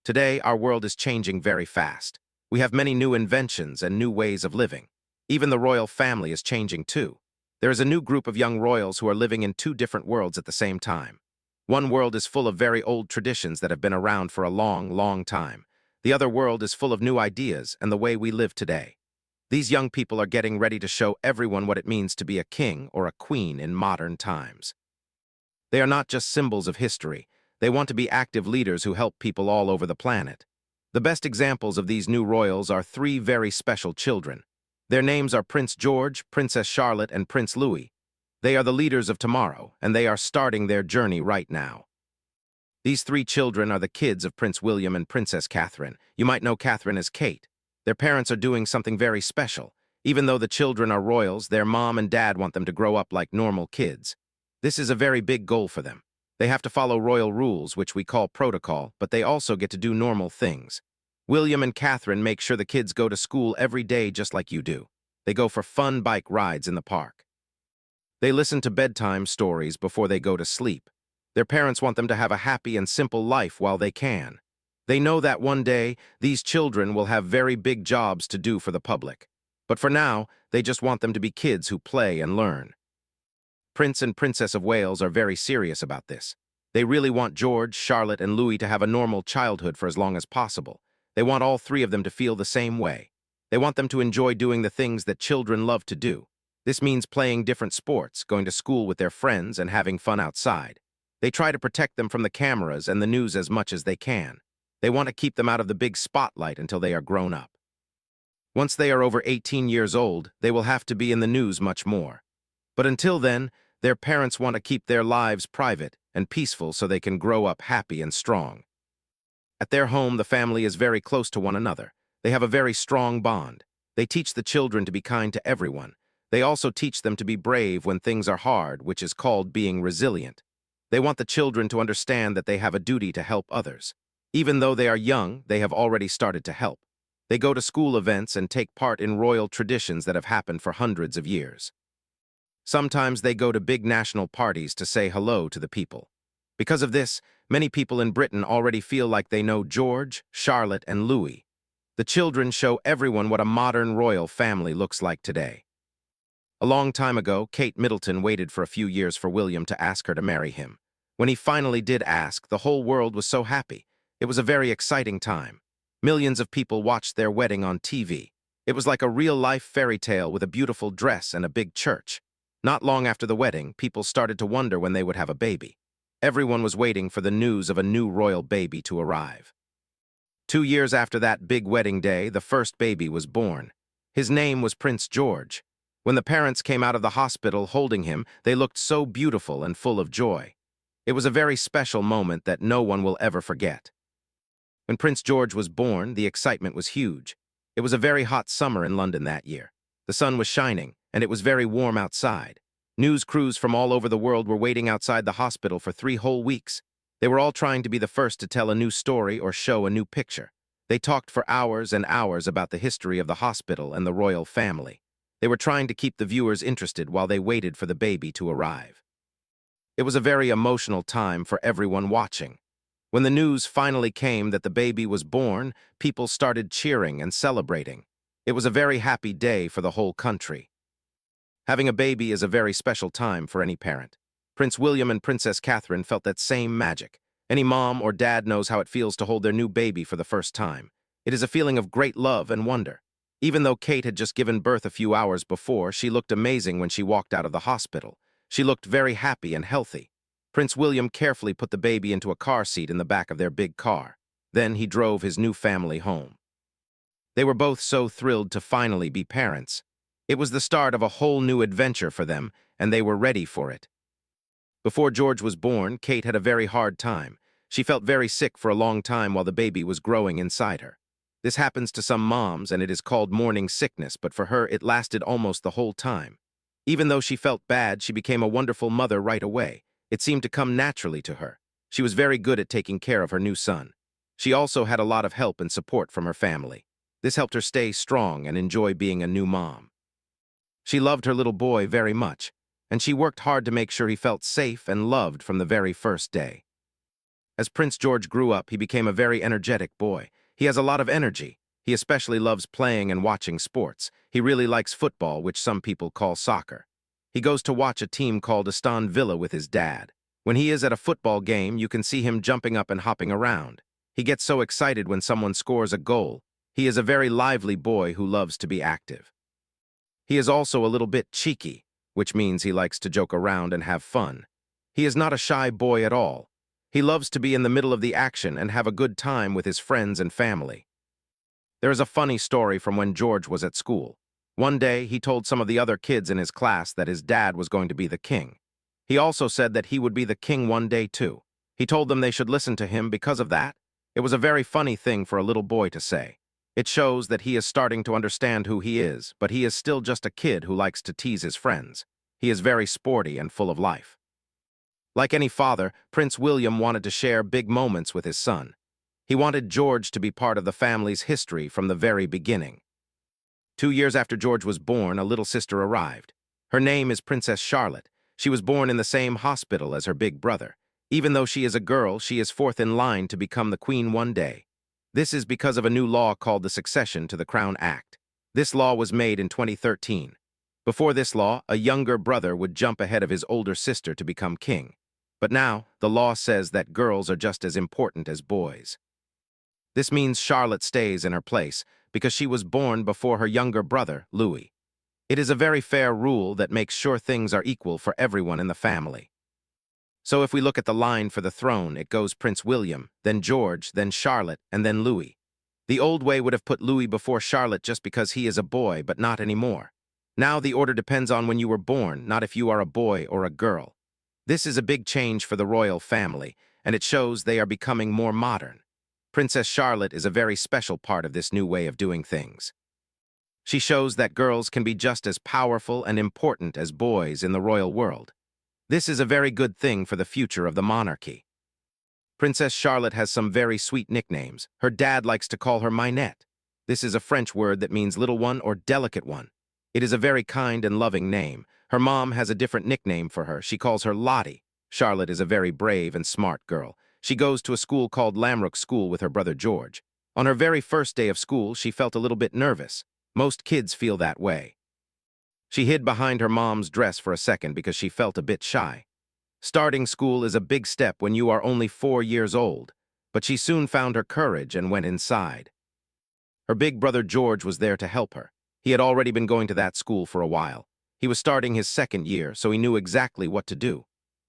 Today, our world is changing very fast. We have many new inventions and new ways of living. Even the royal family is changing too. There is a new group of young royals who are living in two different worlds at the same time. One world is full of very old traditions that have been around for a long, long time. The other world is full of new ideas and the way we live today. These young people are getting ready to show everyone what it means to be a king or a queen in modern times. They are not just symbols of history. They want to be active leaders who help people all over the planet. The best examples of these new royals are three very special children. Their names are Prince George, Princess Charlotte, and Prince Louis. They are the leaders of tomorrow, and they are starting their journey right now. These three children are the kids of Prince William and Princess Catherine. You might know Catherine as Kate. Their parents are doing something very special. Even though the children are royals, their mom and dad want them to grow up like normal kids. This is a very big goal for them. They have to follow royal rules, which we call protocol, but they also get to do normal things. William and Catherine make sure the kids go to school every day just like you do. They go for fun bike rides in the park. They listen to bedtime stories before they go to sleep. Their parents want them to have a happy and simple life while they can. They know that one day, these children will have very big jobs to do for the public. But for now, they just want them to be kids who play and learn. Prince and Princess of Wales are very serious about this. They really want George, Charlotte, and Louis to have a normal childhood for as long as possible. They want all three of them to feel the same way. They want them to enjoy doing the things that children love to do. This means playing different sports, going to school with their friends, and having fun outside. They try to protect them from the cameras and the news as much as they can. They want to keep them out of the big spotlight until they are grown up. Once they are over 18 years old, they will have to be in the news much more. But until then, their parents want to keep their lives private and peaceful so they can grow up happy and strong. At their home, the family is very close to one another. They have a very strong bond. They teach the children to be kind to everyone. They also teach them to be brave when things are hard, which is called being resilient. They want the children to understand that they have a duty to help others. Even though they are young, they have already started to help. They go to school events and take part in royal traditions that have happened for hundreds of years. Sometimes they go to big national parties to say hello to the people. Because of this, many people in Britain already feel like they know George, Charlotte, and Louis. The children show everyone what a modern royal family looks like today. A long time ago, Kate Middleton waited for a few years for William to ask her to marry him. When he finally did ask, the whole world was so happy. It was a very exciting time. Millions of people watched their wedding on TV. It was like a real-life fairy tale with a beautiful dress and a big church. Not long after the wedding, people started to wonder when they would have a baby. Everyone was waiting for the news of a new royal baby to arrive. 2 years after that big wedding day, the first baby was born. His name was Prince George. When the parents came out of the hospital holding him, they looked so beautiful and full of joy. It was a very special moment that no one will ever forget. When Prince George was born, the excitement was huge. It was a very hot summer in London that year. The sun was shining, and it was very warm outside. News crews from all over the world were waiting outside the hospital for 3 whole weeks. They were all trying to be the first to tell a new story or show a new picture. They talked for hours and hours about the history of the hospital and the royal family. They were trying to keep the viewers interested while they waited for the baby to arrive. It was a very emotional time for everyone watching. When the news finally came that the baby was born, people started cheering and celebrating. It was a very happy day for the whole country. Having a baby is a very special time for any parent. Prince William and Princess Catherine felt that same magic. Any mom or dad knows how it feels to hold their new baby for the first time. It is a feeling of great love and wonder. Even though Kate had just given birth a few hours before, she looked amazing when she walked out of the hospital. She looked very happy and healthy. Prince William carefully put the baby into a car seat in the back of their big car. Then he drove his new family home. They were both so thrilled to finally be parents. It was the start of a whole new adventure for them, and they were ready for it. Before George was born, Kate had a very hard time. She felt very sick for a long time while the baby was growing inside her. This happens to some moms, and it is called morning sickness, but for her it lasted almost the whole time. Even though she felt bad, she became a wonderful mother right away. It seemed to come naturally to her. She was very good at taking care of her new son. She also had a lot of help and support from her family. This helped her stay strong and enjoy being a new mom. She loved her little boy very much, and she worked hard to make sure he felt safe and loved from the very first day. As Prince George grew up, he became a very energetic boy. He has a lot of energy. He especially loves playing and watching sports. He really likes football, which some people call soccer. He goes to watch a team called Aston Villa with his dad. When he is at a football game, you can see him jumping up and hopping around. He gets so excited when someone scores a goal. He is a very lively boy who loves to be active. He is also a little bit cheeky, which means he likes to joke around and have fun. He is not a shy boy at all. He loves to be in the middle of the action and have a good time with his friends and family. There is a funny story from when George was at school. One day, he told some of the other kids in his class that his dad was going to be the king. He also said that he would be the king one day too. He told them they should listen to him because of that. It was a very funny thing for a little boy to say. It shows that he is starting to understand who he is, but he is still just a kid who likes to tease his friends. He is very sporty and full of life. Like any father, Prince William wanted to share big moments with his son. He wanted George to be part of the family's history from the very beginning. 2 years after George was born, a little sister arrived. Her name is Princess Charlotte. She was born in the same hospital as her big brother. Even though she is a girl, she is fourth in line to become the queen one day. This is because of a new law called the Succession to the Crown Act. This law was made in 2013. Before this law, a younger brother would jump ahead of his older sister to become king. But now, the law says that girls are just as important as boys. This means Charlotte stays in her place because she was born before her younger brother, Louis. It is a very fair rule that makes sure things are equal for everyone in the family. So if we look at the line for the throne, it goes Prince William, then George, then Charlotte, and then Louis. The old way would have put Louis before Charlotte just because he is a boy, but not anymore. Now the order depends on when you were born, not if you are a boy or a girl. This is a big change for the royal family, and it shows they are becoming more modern. Princess Charlotte is a very special part of this new way of doing things. She shows that girls can be just as powerful and important as boys in the royal world. This is a very good thing for the future of the monarchy. Princess Charlotte has some very sweet nicknames. Her dad likes to call her Minette. This is a French word that means little one or delicate one. It is a very kind and loving name. Her mom has a different nickname for her. She calls her Lottie. Charlotte is a very brave and smart girl. She goes to a school called Lamrook School with her brother George. On her very first day of school, she felt a little bit nervous. Most kids feel that way. She hid behind her mom's dress for a second because she felt a bit shy. Starting school is a big step when you are only 4 years old, but she soon found her courage and went inside. Her big brother George was there to help her. He had already been going to that school for a while. He was starting his second year, so he knew exactly what to do.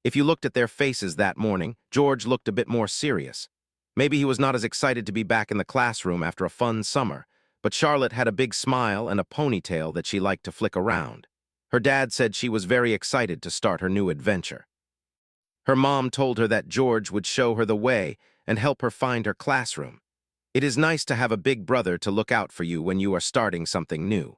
If you looked at their faces that morning, George looked a bit more serious. Maybe he was not as excited to be back in the classroom after a fun summer, but Charlotte had a big smile and a ponytail that she liked to flick around. Her dad said she was very excited to start her new adventure. Her mom told her that George would show her the way and help her find her classroom. It is nice to have a big brother to look out for you when you are starting something new.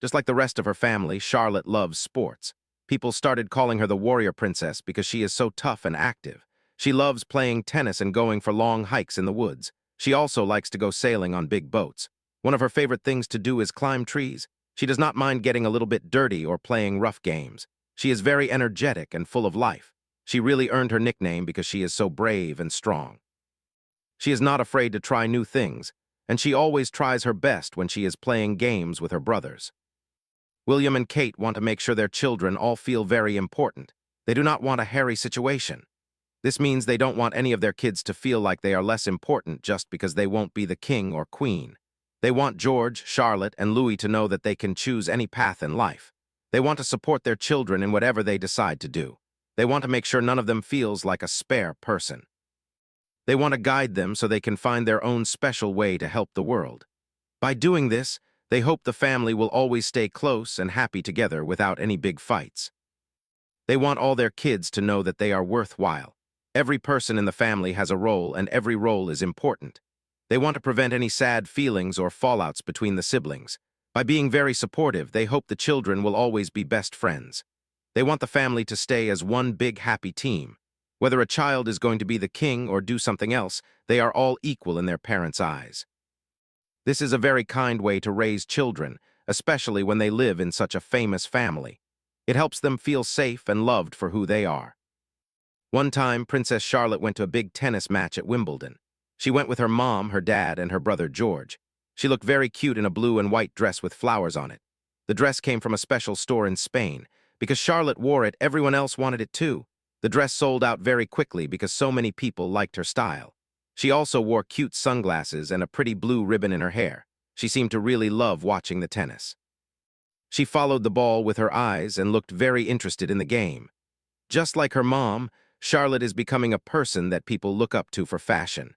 Just like the rest of her family, Charlotte loves sports. People started calling her the warrior princess because she is so tough and active. She loves playing tennis and going for long hikes in the woods. She also likes to go sailing on big boats. One of her favorite things to do is climb trees. She does not mind getting a little bit dirty or playing rough games. She is very energetic and full of life. She really earned her nickname because she is so brave and strong. She is not afraid to try new things, and she always tries her best when she is playing games with her brothers. William and Kate want to make sure their children all feel very important. They do not want a hairy situation. This means they don't want any of their kids to feel like they are less important just because they won't be the king or queen. They want George, Charlotte, and Louis to know that they can choose any path in life. They want to support their children in whatever they decide to do. They want to make sure none of them feels like a spare person. They want to guide them so they can find their own special way to help the world. By doing this, they hope the family will always stay close and happy together without any big fights. They want all their kids to know that they are worthwhile. Every person in the family has a role, and every role is important. They want to prevent any sad feelings or fallouts between the siblings. By being very supportive, they hope the children will always be best friends. They want the family to stay as one big happy team. Whether a child is going to be the king or do something else, they are all equal in their parents' eyes. This is a very kind way to raise children, especially when they live in such a famous family. It helps them feel safe and loved for who they are. One time, Princess Charlotte went to a big tennis match at Wimbledon. She went with her mom, her dad, and her brother George. She looked very cute in a blue and white dress with flowers on it. The dress came from a special store in Spain. Because Charlotte wore it, everyone else wanted it too. The dress sold out very quickly because so many people liked her style. She also wore cute sunglasses and a pretty blue ribbon in her hair. She seemed to really love watching the tennis. She followed the ball with her eyes and looked very interested in the game. Just like her mom, Charlotte is becoming a person that people look up to for fashion.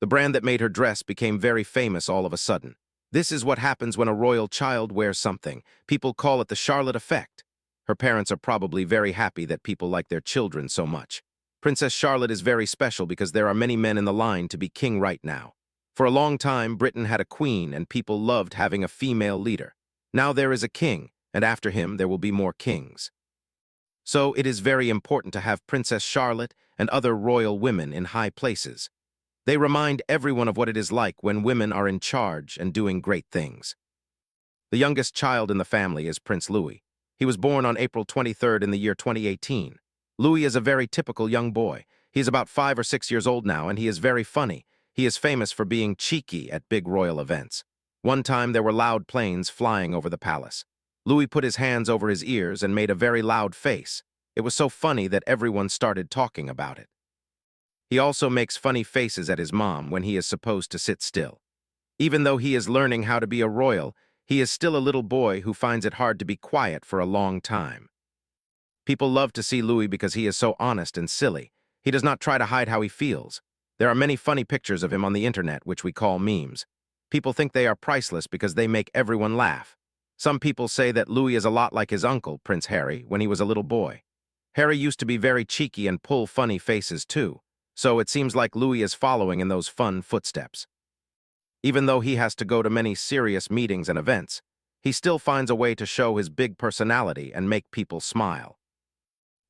The brand that made her dress became very famous all of a sudden. This is what happens when a royal child wears something. People call it the Charlotte effect. Her parents are probably very happy that people like their children so much. Princess Charlotte is very special because there are many men in the line to be king right now. For a long time, Britain had a queen and people loved having a female leader. Now there is a king, and after him there will be more kings. So it is very important to have Princess Charlotte and other royal women in high places. They remind everyone of what it is like when women are in charge and doing great things. The youngest child in the family is Prince Louis. He was born on April 23rd in the year 2018. Louis is a very typical young boy. He is about 5 or 6 years old now, and he is very funny. He is famous for being cheeky at big royal events. One time there were loud planes flying over the palace. Louis put his hands over his ears and made a very loud face. It was so funny that everyone started talking about it. He also makes funny faces at his mom when he is supposed to sit still. Even though he is learning how to be a royal, he is still a little boy who finds it hard to be quiet for a long time. People love to see Louis because he is so honest and silly. He does not try to hide how he feels. There are many funny pictures of him on the internet, which we call memes. People think they are priceless because they make everyone laugh. Some people say that Louis is a lot like his uncle, Prince Harry, when he was a little boy. Harry used to be very cheeky and pull funny faces too, so it seems like Louis is following in those fun footsteps. Even though he has to go to many serious meetings and events, he still finds a way to show his big personality and make people smile.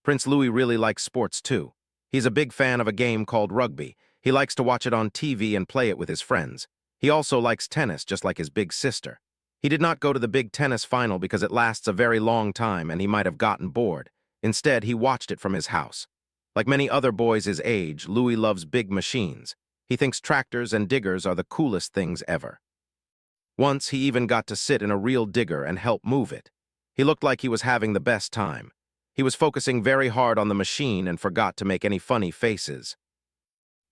Prince Louis really likes sports too. He's a big fan of a game called rugby. He likes to watch it on TV and play it with his friends. He also likes tennis, just like his big sister. He did not go to the big tennis final because it lasts a very long time and he might have gotten bored. Instead, he watched it from his house. Like many other boys his age, Louis loves big machines. He thinks tractors and diggers are the coolest things ever. Once, he even got to sit in a real digger and help move it. He looked like he was having the best time. He was focusing very hard on the machine and forgot to make any funny faces.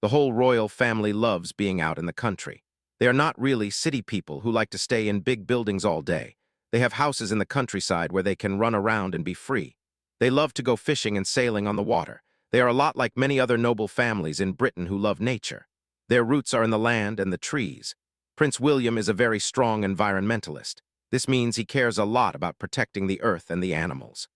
The whole royal family loves being out in the country. They are not really city people who like to stay in big buildings all day. They have houses in the countryside where they can run around and be free. They love to go fishing and sailing on the water. They are a lot like many other noble families in Britain who love nature. Their roots are in the land and the trees. Prince William is a very strong environmentalist. This means he cares a lot about protecting the earth and the animals.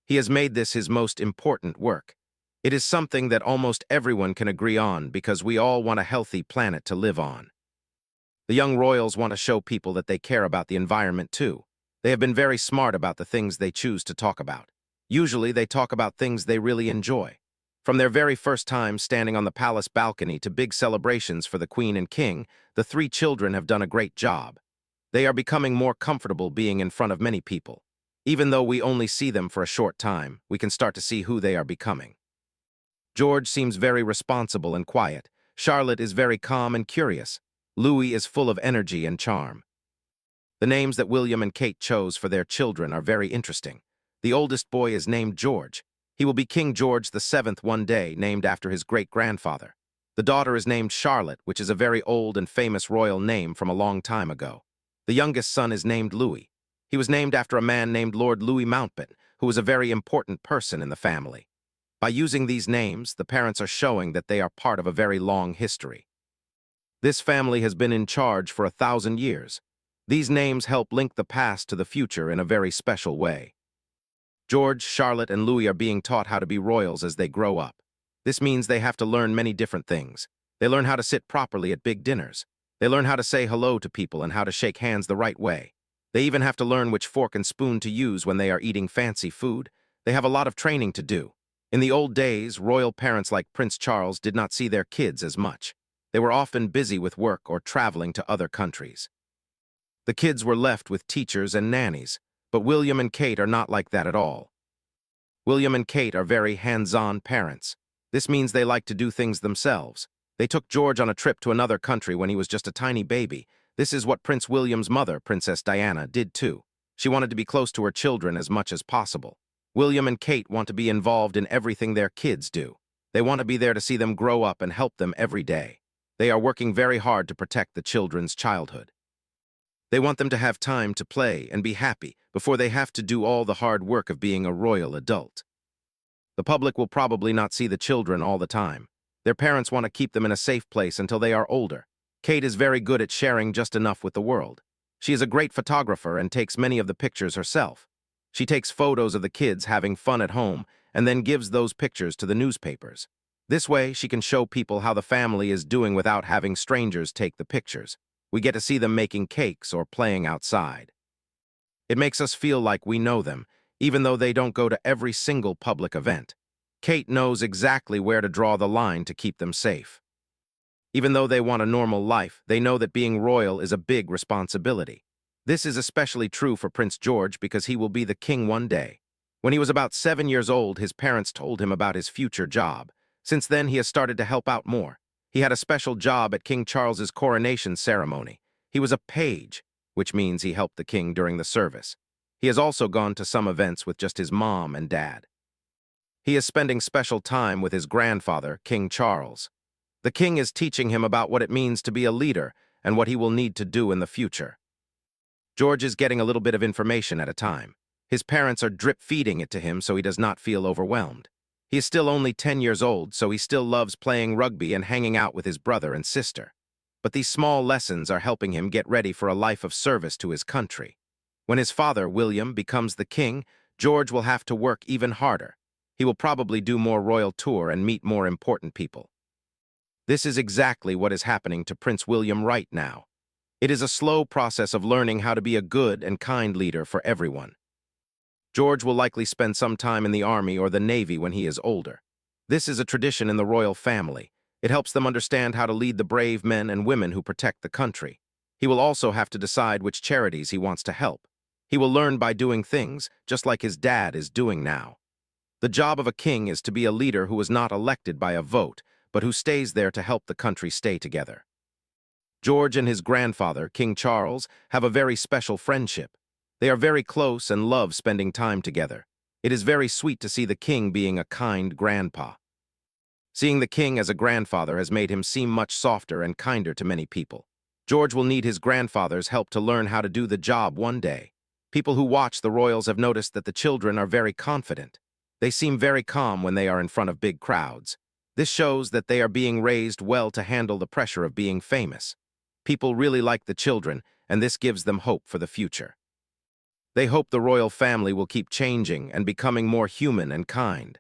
He has made this his most important work. It is something that almost everyone can agree on because we all want a healthy planet to live on. The young royals want to show people that they care about the environment too. They have been very smart about the things they choose to talk about. Usually they talk about things they really enjoy. From their very first time standing on the palace balcony to big celebrations for the Queen and King, the 3 children have done a great job. They are becoming more comfortable being in front of many people. Even though we only see them for a short time, we can start to see who they are becoming. George seems very responsible and quiet. Charlotte is very calm and curious. Louis is full of energy and charm. The names that William and Kate chose for their children are very interesting. The oldest boy is named George. He will be King George VII one day, named after his great-grandfather. The daughter is named Charlotte, which is a very old and famous royal name from a long time ago. The youngest son is named Louis. He was named after a man named Lord Louis Mountbatten, who was a very important person in the family. By using these names, the parents are showing that they are part of a very long history. This family has been in charge for 1,000 years. These names help link the past to the future in a very special way. George, Charlotte, and Louis are being taught how to be royals as they grow up. This means they have to learn many different things. They learn how to sit properly at big dinners. They learn how to say hello to people and how to shake hands the right way. They even have to learn which fork and spoon to use when they are eating fancy food. They have a lot of training to do. In the old days, royal parents like Prince Charles did not see their kids as much. They were often busy with work or traveling to other countries. The kids were left with teachers and nannies, but William and Kate are not like that at all. William and Kate are very hands-on parents. This means they like to do things themselves. They took George on a trip to another country when he was just a tiny baby. This is what Prince William's mother, Princess Diana, did too. She wanted to be close to her children as much as possible. William and Kate want to be involved in everything their kids do. They want to be there to see them grow up and help them every day. They are working very hard to protect the children's childhood. They want them to have time to play and be happy before they have to do all the hard work of being a royal adult. The public will probably not see the children all the time. Their parents want to keep them in a safe place until they are older. Kate is very good at sharing just enough with the world. She is a great photographer and takes many of the pictures herself. She takes photos of the kids having fun at home and then gives those pictures to the newspapers. This way, she can show people how the family is doing without having strangers take the pictures. We get to see them making cakes or playing outside. It makes us feel like we know them, even though they don't go to every single public event. Kate knows exactly where to draw the line to keep them safe. Even though they want a normal life, they know that being royal is a big responsibility. This is especially true for Prince George because he will be the king one day. When he was about 7 years old, his parents told him about his future job. Since then, he has started to help out more. He had a special job at King Charles's coronation ceremony. He was a page, which means he helped the king during the service. He has also gone to some events with just his mom and dad. He is spending special time with his grandfather, King Charles. The king is teaching him about what it means to be a leader and what he will need to do in the future. George is getting a little bit of information at a time. His parents are drip-feeding it to him so he does not feel overwhelmed. He is still only 10 years old, so he still loves playing rugby and hanging out with his brother and sister. But these small lessons are helping him get ready for a life of service to his country. When his father, William, becomes the king, George will have to work even harder. He will probably do more royal tour and meet more important people. This is exactly what is happening to Prince William right now. It is a slow process of learning how to be a good and kind leader for everyone. George will likely spend some time in the army or the navy when he is older. This is a tradition in the royal family. It helps them understand how to lead the brave men and women who protect the country. He will also have to decide which charities he wants to help. He will learn by doing things, just like his dad is doing now. The job of a king is to be a leader who is not elected by a vote, but who stays there to help the country stay together. George and his grandfather, King Charles, have a very special friendship. They are very close and love spending time together. It is very sweet to see the king being a kind grandpa. Seeing the king as a grandfather has made him seem much softer and kinder to many people. George will need his grandfather's help to learn how to do the job one day. People who watch the royals have noticed that the children are very confident. They seem very calm when they are in front of big crowds. This shows that they are being raised well to handle the pressure of being famous. People really like the children, and this gives them hope for the future. They hope the royal family will keep changing and becoming more human and kind.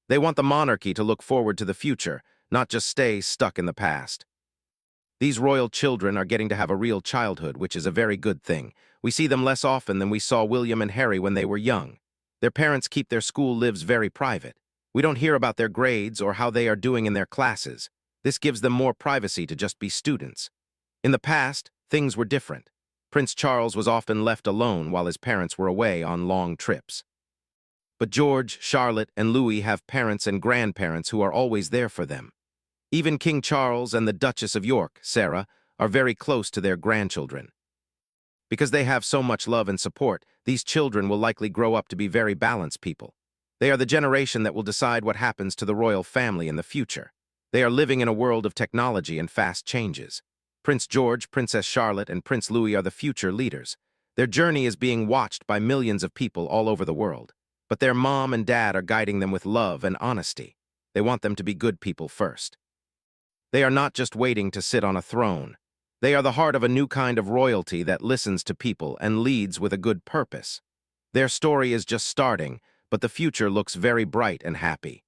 They want the monarchy to look forward to the future, not just stay stuck in the past. These royal children are getting to have a real childhood, which is a very good thing. We see them less often than we saw William and Harry when they were young. Their parents keep their school lives very private. We don't hear about their grades or how they are doing in their classes. This gives them more privacy to just be students. In the past, things were different. Prince Charles was often left alone while his parents were away on long trips. But George, Charlotte, and Louis have parents and grandparents who are always there for them. Even King Charles and the Duchess of York, Sarah, are very close to their grandchildren. Because they have so much love and support, these children will likely grow up to be very balanced people. They are the generation that will decide what happens to the royal family in the future. They are living in a world of technology and fast changes. Prince George, Princess Charlotte, and Prince Louis are the future leaders. Their journey is being watched by millions of people all over the world. But their mom and dad are guiding them with love and honesty. They want them to be good people first. They are not just waiting to sit on a throne. They are the heart of a new kind of royalty that listens to people and leads with a good purpose. Their story is just starting, but the future looks very bright and happy.